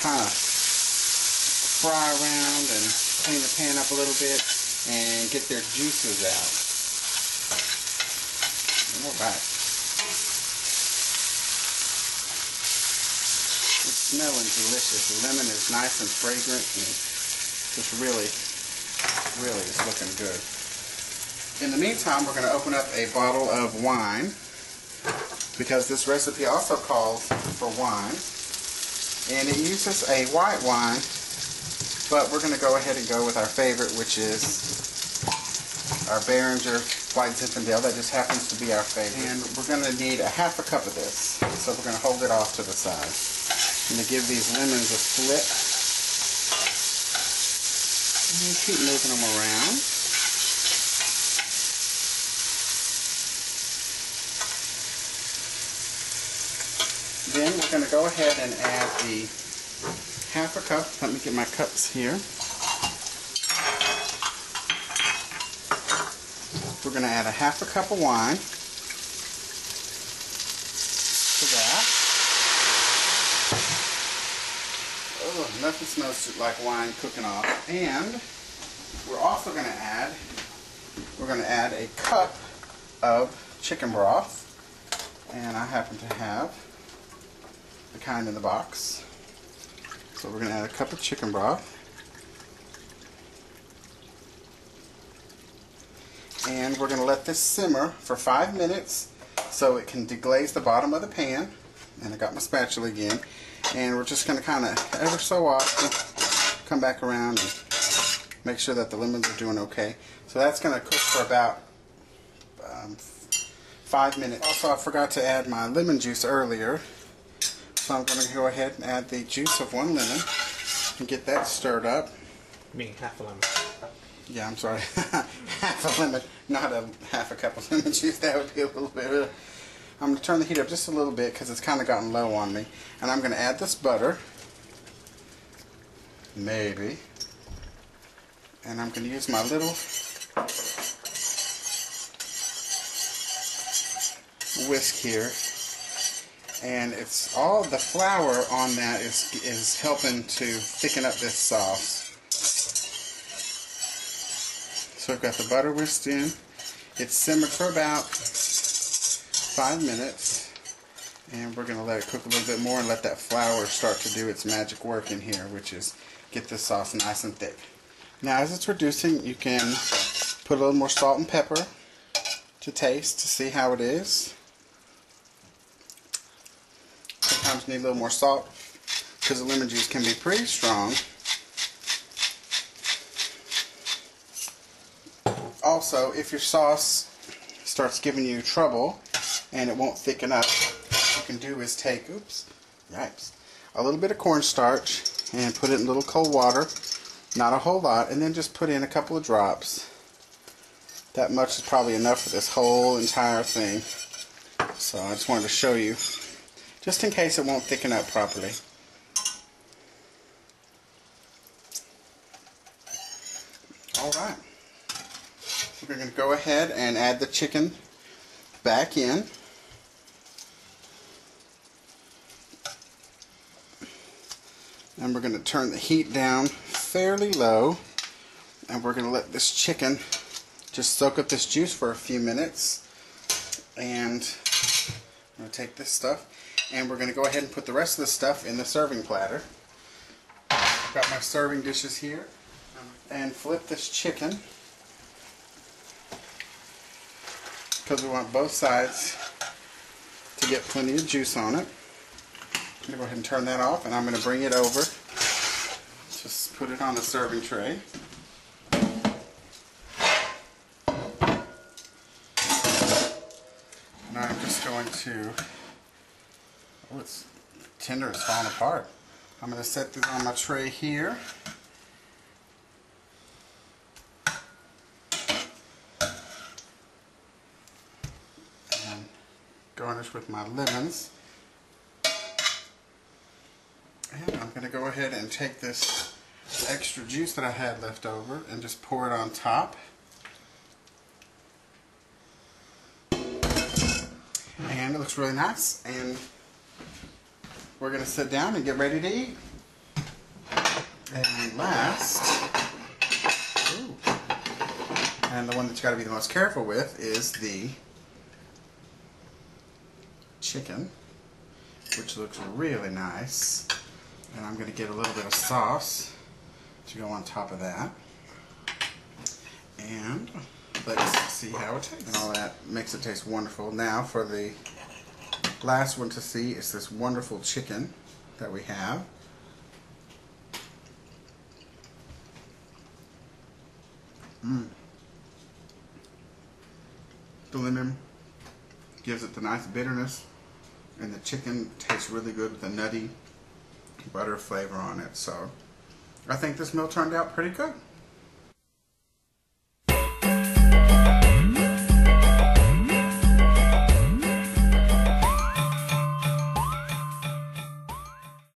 kind of fry around and clean the pan up a little bit and get their juices out. Alright. It's smelling delicious. The lemon is nice and fragrant and just really is looking good. In the meantime, we're going to open up a bottle of wine because this recipe also calls for wine. And it uses a white wine, but we're going to go ahead and go with our favorite, which is our Beringer White Zinfandel. That just happens to be our favorite. And we're going to need a half a cup of this. So we're going to hold it off to the side. I'm going to give these lemons a flip. And keep moving them around. Then we're going to go ahead and add the half a cup. Let me get my cups here. We're going to add a half a cup of wine to that. Oh, nothing smells like wine cooking off. And we're also going to add, a cup of chicken broth. And I happen to have the kind in the box. So we're going to add a cup of chicken broth. And we're going to let this simmer for 5 minutes so it can deglaze the bottom of the pan. And I got my spatula again. And we're just going to kind of ever so often come back around and make sure that the lemons are doing okay. So that's going to cook for about 5 minutes. Also, I forgot to add my lemon juice earlier. So I'm going to go ahead and add the juice of 1 lemon and get that stirred up. Half a lemon. Yeah, I'm sorry. Half a lemon, not half a cup of lemon juice. That would be a little bit. I'm going to turn the heat up just a little bit because it's kind of gotten low on me. And I'm going to add this butter. Maybe. And I'm going to use my little whisk here. And it's all the flour on that is helping to thicken up this sauce. So I've got the butter whisked in. It's simmered for about 5 minutes. And we're going to let it cook a little bit more and let that flour start to do its magic work in here, which is get this sauce nice and thick. Now as it's reducing, you can put a little more salt and pepper to taste to see how it is. Sometimes you need a little more salt because the lemon juice can be pretty strong. Also, if your sauce starts giving you trouble and it won't thicken up, what you can do is take, a little bit of cornstarch and put it in a little cold water, not a whole lot, and then just put in a couple of drops. That much is probably enough for this whole entire thing. So I just wanted to show you, just in case it won't thicken up properly. Alright. We're going to go ahead and add the chicken back in. And we're going to turn the heat down fairly low. And we're going to let this chicken just soak up this juice for a few minutes. And I'm going to take this stuff and we're going to go ahead and put the rest of the stuff in the serving platter. I've got my serving dishes here. And flip this chicken, because we want both sides to get plenty of juice on it. I'm going to go ahead and turn that off, and I'm going to bring it over. Just put it on a serving tray. And I'm just going to, oh, it's tender, it's falling apart. I'm going to set this on my tray here. Garnish with my lemons. And I'm going to go ahead and take this extra juice that I had left over and just pour it on top. And it looks really nice. And we're going to sit down and get ready to eat. And last, and the one that you got to be the most careful with is the chicken, which looks really nice. And I'm going to get a little bit of sauce to go on top of that. And let's see how it tastes. And all that makes it taste wonderful. Now for the last one to see is this wonderful chicken that we have. The lemon gives it the nice bitterness, and the chicken tastes really good with a nutty butter flavor on it. So I think this meal turned out pretty good.